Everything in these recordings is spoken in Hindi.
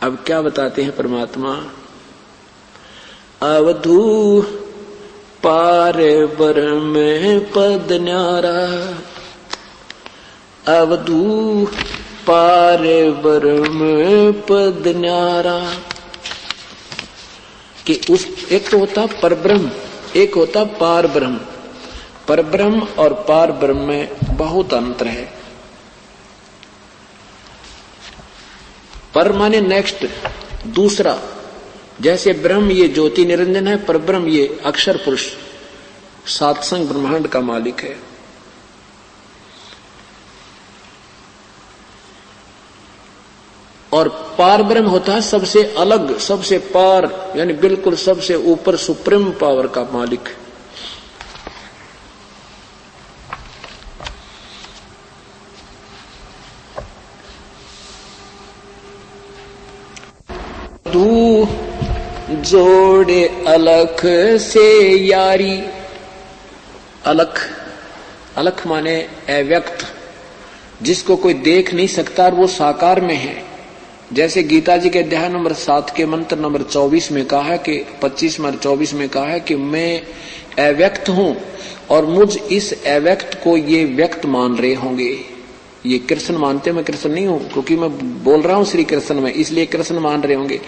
अब क्या बताते हैं परमात्मा, अवधू पार ब्रह्म पद न्यारा, अवधू पार ब्रह्म पद न्यारा। कि उस एक तो होता परब्रह्म, एक होता पार ब्रह्म। परब्रह्म और पार ब्रह्म में बहुत अंतर है। पर माने नेक्स्ट, दूसरा। जैसे ब्रह्म ये ज्योति निरंजन है, पर ब्रह्म ये अक्षर पुरुष सातसंग ब्रह्मांड का मालिक है। और पार ब्रह्म होता है सबसे अलग, सबसे पार, यानी बिल्कुल सबसे ऊपर सुप्रीम पावर का मालिक। तू जोड़े अलख से यारी। अलख, अलख माने अव्यक्त, जिसको कोई देख नहीं सकता और वो साकार में है। जैसे गीता जी के अध्याय नंबर 7 के मंत्र नंबर 24 में कहा है कि 25 में 24 में कहा है कि मैं अव्यक्त हूं और मुझ इस अव्यक्त को ये व्यक्त मान रहे होंगे। ये कृष्ण मानते, मैं कृष्ण नहीं हूं, क्योंकि मैं बोल रहा हूं श्री कृष्ण में, इसलिए कृष्ण मान रहे होंगे।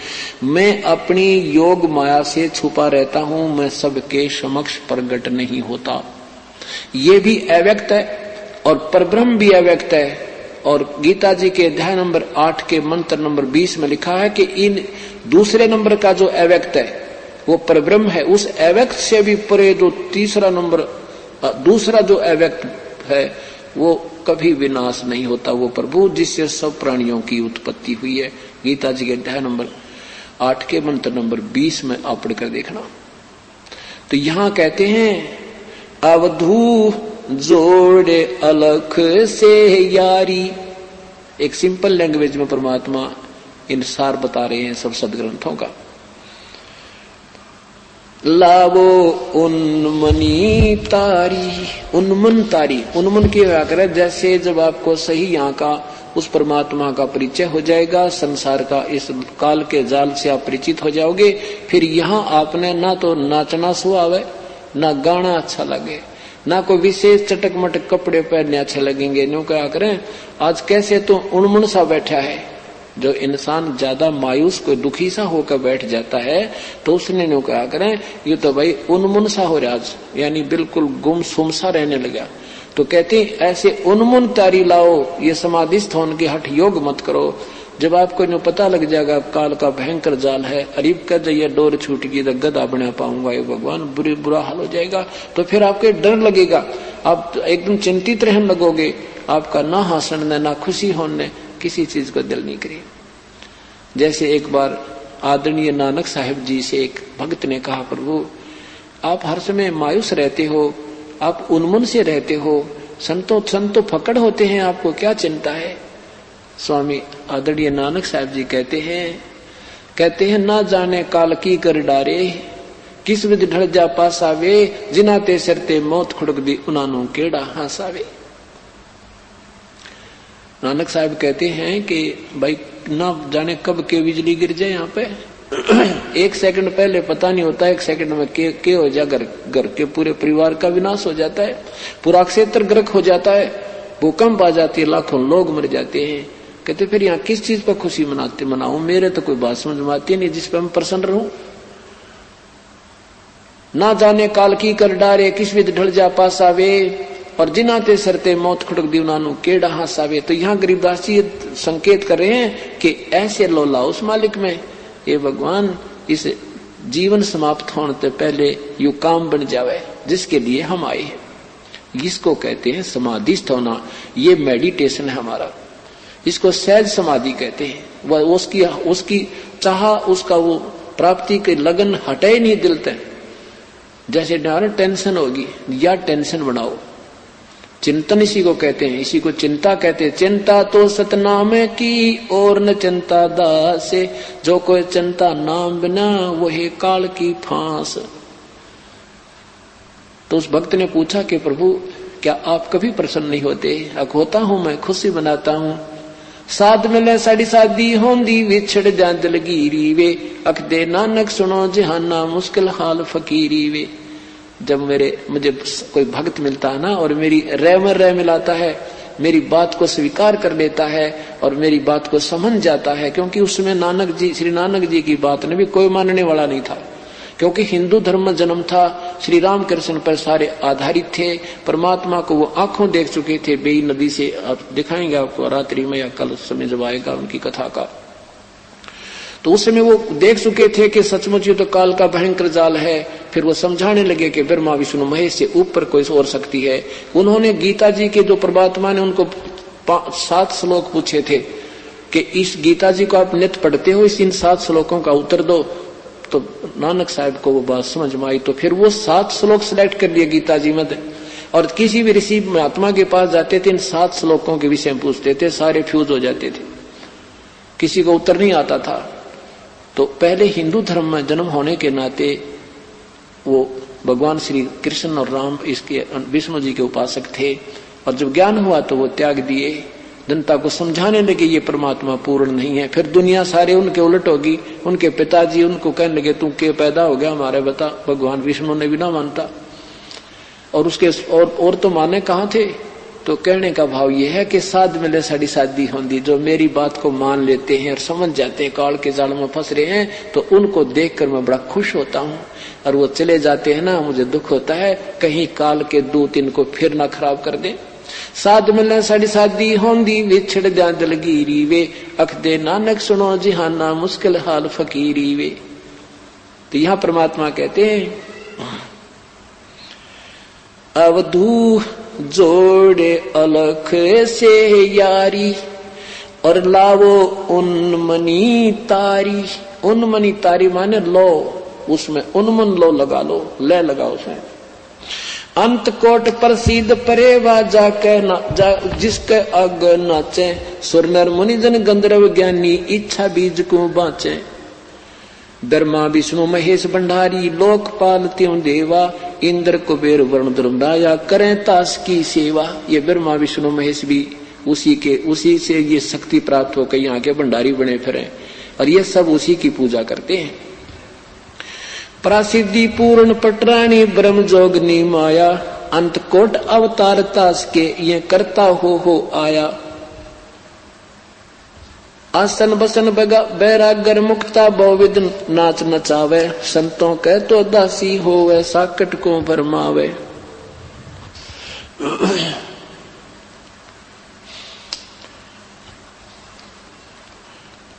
मैं अपनी योग माया से छुपा रहता हूं, मैं सबके समक्ष प्रकट नहीं होता। ये भी अव्यक्त है और परब्रह्म भी अव्यक्त है। और गीता जी के अध्याय नंबर 8 के मंत्र नंबर 20 में लिखा है कि इन दूसरे नंबर का जो अव्यक्त है वो परब्रह्म है। उस अव्यक्त से भी परे जो तीसरा नंबर, दूसरा जो अव्यक्त है वो कभी विनाश नहीं होता, वो प्रभु जिससे सब प्राणियों की उत्पत्ति हुई है। गीता जी के अध्याय नंबर 8 के मंत्र नंबर 20 में आप पढ़कर देखना। तो यहां कहते हैं अवधू जोड़े अलख से यारी। एक सिंपल लैंग्वेज में परमात्मा इन सार बता रहे हैं सब सदग्रंथों का। लावो उन्मनी तारी, उन्मन तारी, उन्मन की व्याख्या है जैसे जब आपको सही यहाँ का उस परमात्मा का परिचय हो जाएगा, संसार का इस काल के जाल से आप परिचित हो जाओगे, फिर यहाँ आपने ना तो नाचना सुहावे, ना गाना अच्छा लगे, ना कोई विशेष चटक मटक कपड़े पहनने अच्छे लगेंगे। न्यू क्या करें, आज कैसे तो उन्मन सा बैठा है। जो इंसान ज्यादा मायूस कोई दुखी सा होकर बैठ जाता है तो उसने न्यू क्या करें, ये तो भाई उन्मन सा हो रहा आज, यानी बिल्कुल गुमसुम सा रहने लगा। तो कहते ऐसे उन्मन तारी लाओ, ये समाधिस्थ होने के हठ योग मत करो। जब आपको जो पता लग जाएगा काल का भयंकर जाल है, अरीब कर जाइए डोर छूट गई तो गदा बना पाऊंगा ये भगवान, बुरा हाल हो जाएगा। तो फिर आपके डर लगेगा, आप एकदम चिंतित रहने लगोगे, आपका ना हंसने ना खुशी होने किसी चीज को दिल नहीं करिए। जैसे एक बार आदरणीय नानक साहिब जी से एक भक्त ने कहा, प्रभु आप हर समय मायूस रहते हो, आप उन्मन से रहते हो, संतो फकड़ होते हैं, आपको क्या चिंता है। स्वामी आदरणीय नानक साहब जी कहते हैं ना जाने काल की कर डारे, किस विधि ढल जा पासावे, जिना ते सरते मौत खुड़क दी उनानों केड़ा हंसावे। नानक साहब कहते हैं कि भाई ना जाने कब के बिजली गिर जाए यहाँ पे एक सेकंड पहले पता नहीं होता, एक सेकंड में के हो जाए, घर के पूरे परिवार का विनाश हो जाता है, पूरा क्षेत्र गर्क हो जाता है, भूकंप आ जाती है, लाखों लोग मर जाते हैं। कहते फिर यहाँ किस चीज पर खुशी मनाऊं, मेरे तो कोई बात समझ में आती नहीं जिस पर मैं प्रसन्न रहूं। ना जाने काल की कर डारे, किस विध ढल जा पासावे, और जिनाते सरते मौत खुड़क दी उनानू केड़ा हंसावे। तो यहाँ गरीबदास जी संकेत कर रहे हैं कि ऐसे लोला उस मालिक में, ये भगवान इस जीवन समाप्त होने से पहले यू काम बन जावे जिसके लिए हम आए हैं। इसको कहते हैं समाधिस्थ होना, ये मेडिटेशन है हमारा, इसको सहज समाधि कहते हैं। वह उसकी चाह, उसका वो प्राप्ति के लगन हटे नहीं दिल तक। जैसे टेंशन होगी या टेंशन बनाओ, चिंतन इसी को कहते हैं, इसी को चिंता कहते हैं। चिंता तो सतनाम की और न चिंता दासे, जो कोई चिंता नाम बिना वही काल की फांस। तो उस भक्त ने पूछा कि प्रभु क्या आप कभी प्रसन्न नहीं होते। होता हूं, मैं खुशी बनाता हूं, साध मिले साड़ी सादी होंदी विछड़ जा दिलगीरी वे, अखदे नानक सुनो जहाना मुश्किल हाल फकीरी वे। जब मुझे कोई भक्त मिलता है ना और मेरी रह में रह मिलाता है, मेरी बात को स्वीकार कर लेता है और मेरी बात को समझ जाता है, क्योंकि उसमें नानक जी, श्री नानक जी की बात ने भी कोई मानने वाला नहीं था, क्योंकि हिंदू धर्म में जन्म था, श्री राम कृष्ण पर सारे आधारित थे, परमात्मा को वो आंखों देख चुके थे बेई नदी से। आप दिखाएंगे आपको रात्रि में या कल समय जब आएगा उनकी कथा का, तो उस समय वो देख चुके थे कि सचमुच ये तो काल का भयंकर जाल है। फिर वो समझाने लगे कि ब्रह्मा विष्णु महेश से ऊपर कोई और शक्ति है। उन्होंने गीता जी के जो परमात्मा ने उनको 7 श्लोक पूछे थे कि इस गीता जी को आप नित्य पढ़ते हो, इस इन 7 श्लोकों का उत्तर दो। तो नानक साहब को वो बात समझ में आई, तो फिर वो 7 श्लोक सिलेक्ट कर लिए गीता जी में, और किसी भी ऋषि महात्मा के पास जाते थे, इन 7 श्लोकों के विषय में पूछते थे, सारे फ्यूज हो जाते थे, किसी को उत्तर नहीं आता था। तो पहले हिंदू धर्म में जन्म होने के नाते वो भगवान श्री कृष्ण और राम इसके विष्णु जी के उपासक थे, और जब ज्ञान हुआ तो वो त्याग दिए, जनता को समझाने लगे ये परमात्मा पूर्ण नहीं है। फिर दुनिया सारे उनके उलट होगी, उनके पिताजी उनको कहने लगे तू के पैदा हो गया हमारे बता, भगवान विष्णु ने भी ना मानता, और उसके और तो माने कहाँ थे। तो कहने का भाव ये है कि साध मिले साड़ी शादी होंदी, जो मेरी बात को मान लेते हैं और समझ जाते हैं काल के जाल में फंस रहे हैं, तो उनको देखकर मैं बड़ा खुश होता हूँ, और वो चले जाते हैं ना मुझे दुख होता है कहीं काल के दूत इनको फिर ना खराब कर दें। साध मिले साड़ी शादी होंदी विछड़ जा दिलगीरी वे, अखदे नानक सुनो जिहाना मुश्किल हाल फकीरी वे। तो यहाँ परमात्मा कहते हैं अवधू जोड़े अलख से यारी, और लावो उन्मनी तारी। उन्मनी तारी माने लो, उसमें उन्मन लो लगा लो, ले लगाओ उसमें। अंत कोट प्रसिद्ध परेवा जाके जिसके अग नाचे, सुर नर मुनि जन गंधर्व ज्ञानी इच्छा बीज को बाँचे। ब्रह्मा विष्णु महेश भंडारी लोकपाल त्यों देवा, इंद्र कुबेर वरुण धर्मराया करें तास की सेवा। ये ब्रह्मा विष्णु महेश भी उसी से ये शक्ति प्राप्त होकर यहाँ के भंडारी बने फिरे, और ये सब उसी की पूजा करते हैं। प्रसिद्धि पूर्ण पटरानी ब्रह्म जोगनी माया, अंत कोट अवतार तास के ये करता हो आया। आसन बसन बैरागर मुक्ता बहुविध नाच नचावे, संतों के तो दासी होवे साकट को भरमावे।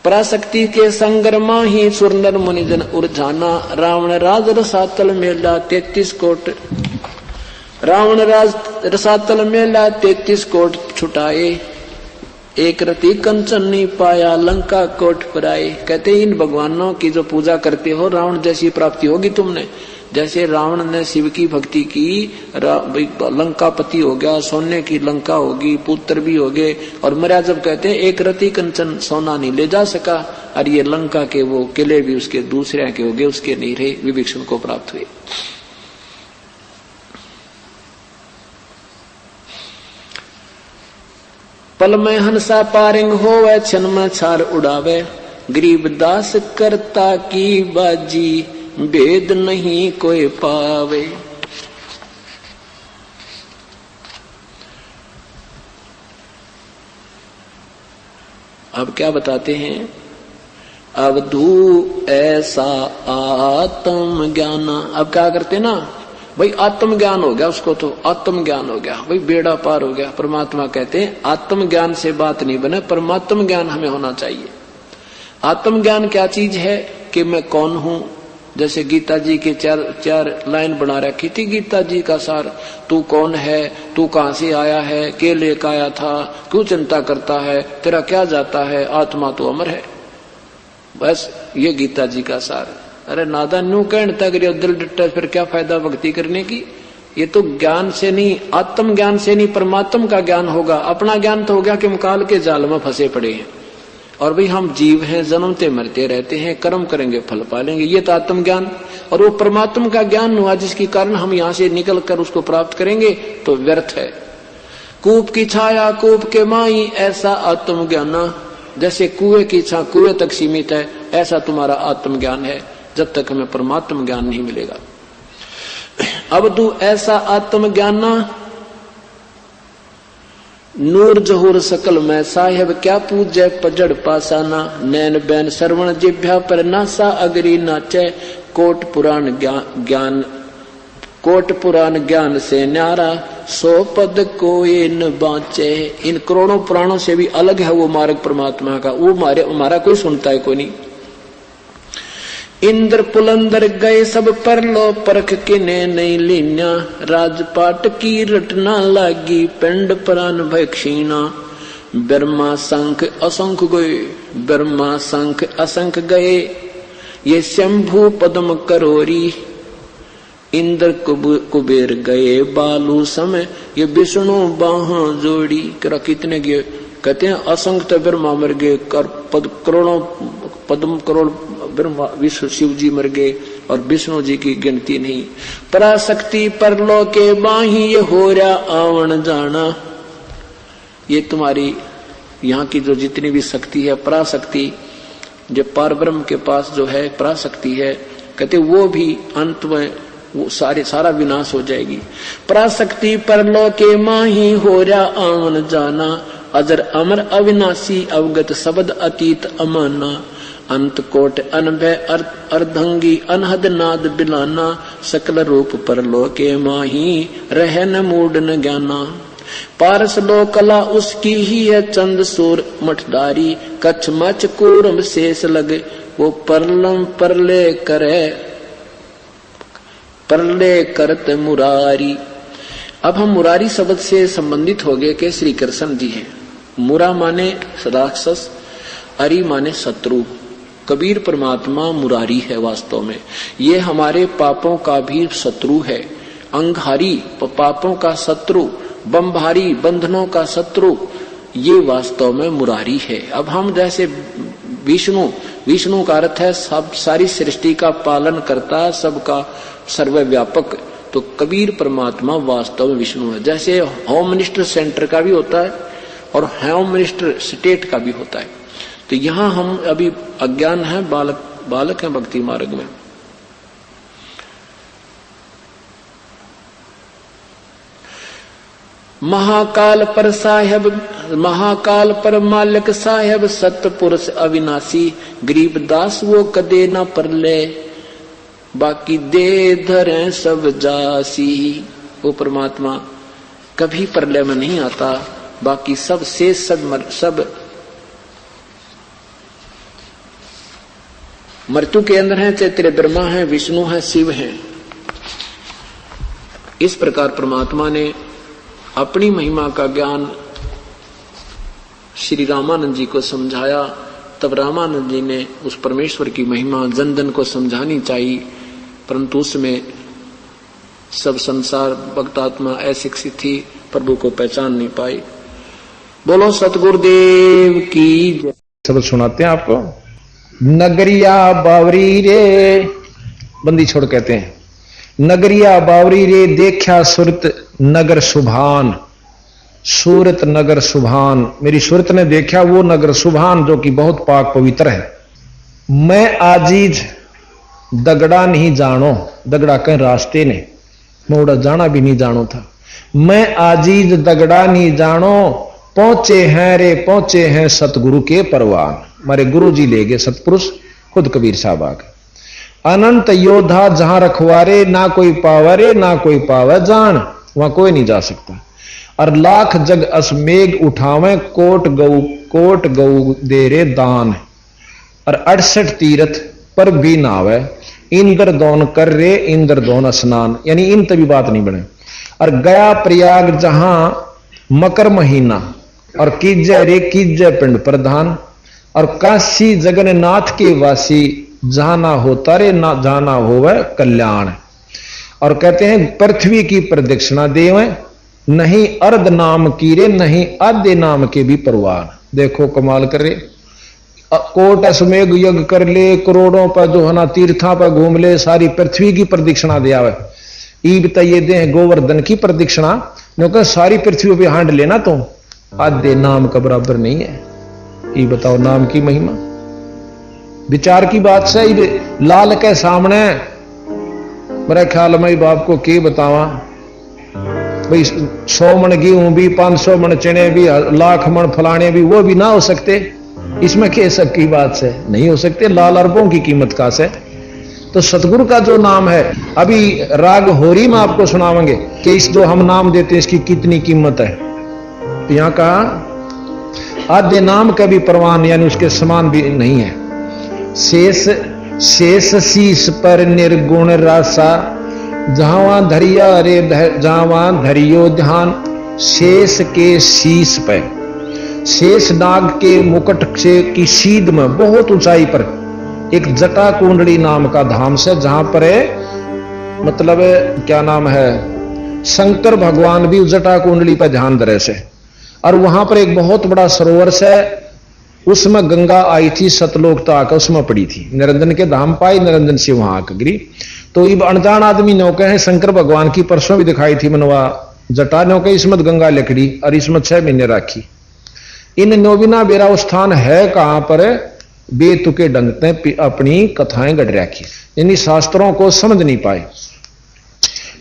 पराशक्ति के संगरमा ही सुरनर मुनिजन उर्जाना, रावण राज रसातल मेला 33 कोट। रावण राज रसातल मेला 33 कोट छुटाए, एक रति कंचन नहीं पाया लंका कोट पर आए। कहते इन भगवानों की जो पूजा करते हो रावण जैसी प्राप्ति होगी तुमने। जैसे रावण ने शिव की भक्ति की, लंकापति हो गया, सोने की लंका होगी, पुत्र भी हो गए, और मर्या जब कहते हैं एक रति कंचन सोना नहीं ले जा सका, और ये लंका के वो किले भी उसके दूसरे के हो गए, उसके नहीं रहे, विभीषण को प्राप्त हुए। पल में हंसा पारिंग होवे, क्षण में छार उड़ावे, गरीब दास करता की बाजी, भेद नहीं कोई पावे। अब क्या बताते हैं, अवधू ऐसा आत्म ज्ञान। अब क्या करते ना भाई, आत्म ज्ञान हो गया उसको, तो आत्म ज्ञान हो गया भाई, बेड़ा पार हो गया। परमात्मा कहते हैं आत्म ज्ञान से बात नहीं बने, परमात्म ज्ञान हमें होना चाहिए। आत्म ज्ञान क्या चीज है कि मैं कौन हूं। जैसे गीता जी के चार लाइन बना रखी थी गीता जी का सार, तू कौन है, तू कहां से आया है, के लेकर आया था, क्यों चिंता करता है, तेरा क्या जाता है, आत्मा तो अमर है। बस ये गीता जी का सार। अरे नादा न्यू कहने तक दिल डटे, फिर क्या फायदा भक्ति करने की। ये तो ज्ञान से नहीं, आत्म ज्ञान से नहीं, परमात्मा का ज्ञान होगा। अपना ज्ञान तो हो गया कि हम काल के जाल में फंसे पड़े हैं, और भाई हम जीव हैं, जन्मते मरते रहते हैं, कर्म करेंगे फल पालेंगे, ये तो आत्म ज्ञान। और वो परमात्मा का ज्ञान हुआ जिसके कारण हम यहाँ से निकल कर उसको प्राप्त करेंगे, तो व्यर्थ है। कूप की छाया कूप के माई, ऐसा आत्म ज्ञान जैसे कुएं की इच्छा कुएं तक सीमित है, ऐसा तुम्हारा आत्मज्ञान है जब तक हमें परमात्म ज्ञान नहीं मिलेगा। अब तू ऐसा आत्मज्ञाना नूर जहूर सकल में साहेब क्या पूजय पजड़ पासाना, नैन बैन श्रवण जिभ्या पर नासा अगरी नाचे, कोट पुराण ज्ञान से न्यारा, सो पद कोई न बाँचे। इन करोड़ों पुराणों से भी अलग है वो मार्ग परमात्मा का, वो हमारा कोई सुनता है कोई नहीं। इंद्र पुलंदर गए सब परलो परख किने नहीं लीन्या, राजपाट की रटना लागी पिंड प्राण भय क्षीणा, ब्रह्मा शंख असंख गए, ब्रह्मा शंख असंख गए, ये शंभु पद्म करोरी, इंद्र कुबेर गए बालू समय, ये विष्णु बाहा जोड़ी। कितने गए कहते हैं, असंख्य ब्रह्मा मर गए, करोड़ों पद्म करोड़ ब्रह्मा विष्णु शिव जी मर गए और विष्णु जी की गिनती नहीं। पराशक्ति परलो के बाही ये हो रहा आवन जाना। ये तुम्हारी यहाँ की जो जितनी भी शक्ति है पराशक्ति, जो पार ब्रह्म के पास जो है पराशक्ति है, कहते वो भी अंत में वो सारा विनाश हो जाएगी। पराशक्ति परलो के माही हो रहा आवन जाना, अजर अमर अविनाशी अवगत शब्द अतीत अमाना, अंत कोट अनभय अर्धंगी अनहद नाद बिलाना, सकल रूप परलो के माही रहन मूड न ज्ञाना, पारस लो कला उसकी ही है चंद सूर मठदारी, कच्छ मच कूरम शेष लगे, वो परलम परले करत मुरारी। अब हम मुरारी शब्द से संबंधित हो गए कि श्री कृष्ण जी हैं। मुरा माने राक्षस, अरी माने शत्रु। कबीर परमात्मा मुरारी है वास्तव में, ये हमारे पापों का भी शत्रु है। अंगहारी पापों का शत्रु, बंभारी बंधनों का शत्रु, ये वास्तव में मुरारी है। अब हम जैसे विष्णु का अर्थ है सब सारी सृष्टि का पालन करता, सबका सर्वव्यापक, तो कबीर परमात्मा वास्तव में विष्णु है। जैसे होम मिनिस्टर सेंटर का भी होता है और होम मिनिस्टर स्टेट का भी होता है। तो यहाँ हम अभी अज्ञान है, बालक हैं भक्ति मार्ग में। महाकाल पर मालिक साहेब, सतपुरुष अविनाशी, गरीबदास वो कदे न परले, बाकी दे धरे सब जासी। वो परमात्मा कभी परलय में नहीं आता, बाकी सब से सब मृत्यु के अंदर है, चाहे तेरे ब्रह्मा है, विष्णु है, शिव है। इस प्रकार परमात्मा ने अपनी महिमा का ज्ञान श्री रामानंद जी को समझाया। तब रामानंद जी ने उस परमेश्वर की महिमा जन जन को समझानी चाहिए, परंतु उसमें सब संसार भक्तात्मा अशिक्षित थी, प्रभु को पहचान नहीं पाई। बोलो सतगुरुदेव की जय। शब्द सुनाते हैं आपको। नगरिया बावरी रे, बंदी छोड़ कहते हैं, नगरिया बावरी रे देखा सूरत नगर सुभान, सूरत नगर सुभान, मेरी सूरत ने देखा वो नगर सुभान जो कि बहुत पाक पवित्र है। मैं आजीज दगड़ा नहीं जानो, दगड़ा कहीं रास्ते ने, मोड़ा जाना भी नहीं जानो था। मैं आजीज दगड़ा नहीं जानो, पहुंचे हैं रे पहुंचे हैं सतगुरु के परवान। हमारे गुरु जी ले गए सतपुरुष, खुद कबीर साहब आ गए। अनंत योद्धा जहां रखवारे, ना कोई पावरे ना कोई पावे जान, वहां कोई नहीं जा सकता। और लाख जग असमेघ उठावे, कोट गऊ दे रे दान। और 68 तीर्थ पर भी नावे, इंद्र दोन कर रे इंद्र दोन स्नान, यानी इन तभी बात नहीं बने। और गया प्रयाग जहां मकर महीना, और कीजय रे कीजय पिंड प्रधान। और काशी जगन्नाथ के वासी, जहां ना होता रे ना जाना होवे कल्याण। और कहते हैं पृथ्वी की प्रदक्षिणा देवे, नहीं अर्ध नाम की रे नहीं आधे नाम के भी परवान। देखो कमाल कर रे, कोट असमेघ यज्ञ कर ले, करोड़ों पर जो है ना तीर्था पर घूम ले, सारी पृथ्वी की प्रदक्षिणा दे आवे। ईब तो ये दे गोवर्धन की प्रदक्षिणा, क्योंकि सारी पृथ्वी पे हांड लेना तो आधे नाम का बराबर नहीं है। ये बताओ नाम की महिमा। विचार की बात से लाल के सामने मेरे ख्याल में बाप को के बतावा भाई 100 मन गेहूं भी 500 मन चने भी 1,00,000 मन फलाने भी वो भी ना हो सकते। इसमें के शक की बात से नहीं हो सकते। लाल अरबों की कीमत का से तो सतगुरु का जो नाम है, अभी राग होरी में आपको सुनावेंगे कि इस जो हम नाम देते हैं इसकी कितनी कीमत है। तो यहां कहा आद्य नाम का भी प्रमाण यानी उसके समान भी नहीं है। शेष शीश पर निर्गुण रासा जहां धरिया रे जहां धरियो ध्यान। शेष के शीश पे, शेष नाग के मुकुट से की सीध में बहुत ऊंचाई पर एक जटा कुंडली नाम का धाम से, जहां पर मतलब क्या नाम है शंकर भगवान भी जटा कुंडली पर ध्यान धरे से। और वहां पर एक बहुत बड़ा सरोवर से, उसमें गंगा आई थी सतलोक तक उसमें पड़ी थी। निरंजन के धाम पाई, निरंजन से वहां आकर गिरी। तो ये अनजान आदमी नौके हैं शंकर भगवान की परसों भी दिखाई थी मनवा जटा नौके इसमत गंगा लकड़ी और इसमें 6 महीने राखी। इन नोबिना बेरा स्थान है कहां पर बेतुके ढंग ने अपनी कथाएं गढ़ रखी, यानी शास्त्रों को समझ नहीं पाए।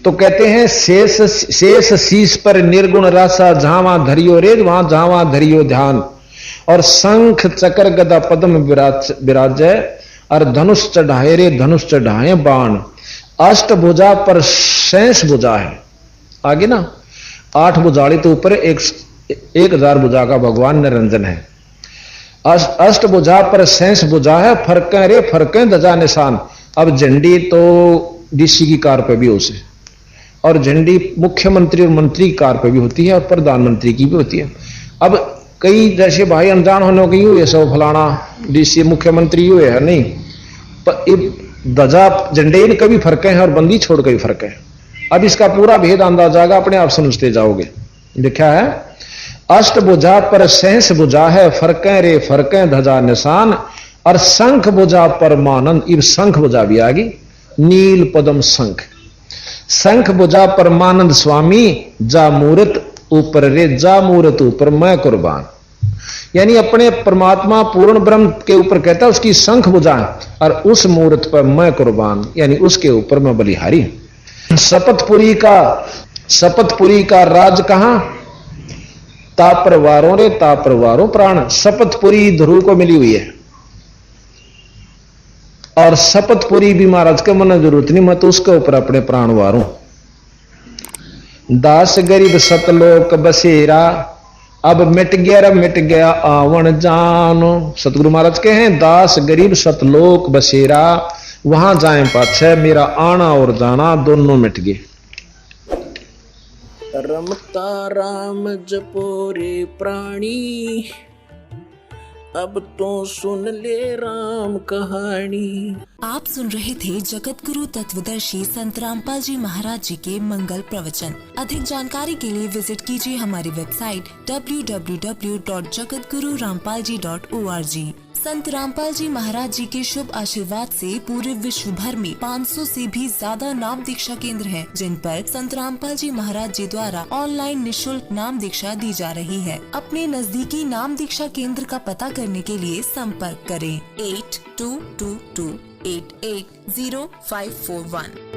तो कहते हैं शेष शीश पर निर्गुण रासा जहां वहां धरियो रेज वहां जहां वहां धरियो ध्यान। और शंख चक्र गदा पद्म विराजे और धनुष चढ़ाए रे धनुष चढ़ाए बाण। अष्टभुजा पर शेष भुजा है। आगे ना 8 भुजाली तो ऊपर 1000 भुजा का भगवान निरंजन है। अष्टभुजा पर शेष भुजा है। फरकें रे फरकें ध्वजा निशान। अब झंडी तो डीसी की कार पे भी उसे, और झंडी मुख्यमंत्री और मंत्री की कार पे भी होती है और प्रधानमंत्री की भी होती है। अब कई जैसे भाई अनजान होने की ये सब फलाना डीसी मुख्यमंत्री हुए है नहीं, ध्वजा झंडे इन कभी फरके हैं और बंदी छोड़ के भी फरके हैं। अब इसका पूरा भेद अंदाजा आएगा, अपने आप समझते जाओगे। लिखा है अष्टभुजा पर शेष भुजा है फरके रे फरके ध्वजा निशान। और शंख भुजा परमानंद, इब शंख भुजा भी आ गई। नील पदम शंख, शंख भुजा परमानंद स्वामी जा मूर्त ऊपर रे जा मूर्त ऊपर मैं कुर्बान। यानी अपने परमात्मा पूर्ण ब्रह्म के ऊपर कहता है उसकी शंख भुजा और उस मूर्त पर मैं कुर्बान, यानी उसके ऊपर मैं बलिहारी। शपथपुरी का राज कहां? तापरवारों रे तापरवारों प्राण। शपथपुरी ध्रुव को मिली हुई है और शपथपुरी भी महाराज के मन जरूरत नहीं, मैं तो उसके ऊपर अपने प्राण वारूं। दास गरीब सतलोक बसेरा अब मिट गया रे मिट गया आवन जानो। सतगुरु महाराज के हैं दास गरीब सतलोक बसेरा, वहां जाए पाछे मेरा आना और जाना दोनों मिट गए। रमता राम जपो रे प्राणी अब तो सुन ले राम कहानी। आप सुन रहे थे जगत गुरु तत्वदर्शी संत रामपाल जी महाराज जी के मंगल प्रवचन। अधिक जानकारी के लिए विजिट कीजिए हमारी वेबसाइट www.jagatgururampalji.org। संत रामपाल जी महाराज जी के शुभ आशीर्वाद से पूरे विश्व भर में 500 से भी ज्यादा नाम दीक्षा केंद्र हैं, जिन पर संत रामपाल जी महाराज जी द्वारा ऑनलाइन निशुल्क नाम दीक्षा दी जा रही है। अपने नजदीकी नाम दीक्षा केंद्र का पता करने के लिए संपर्क करें 8222880541।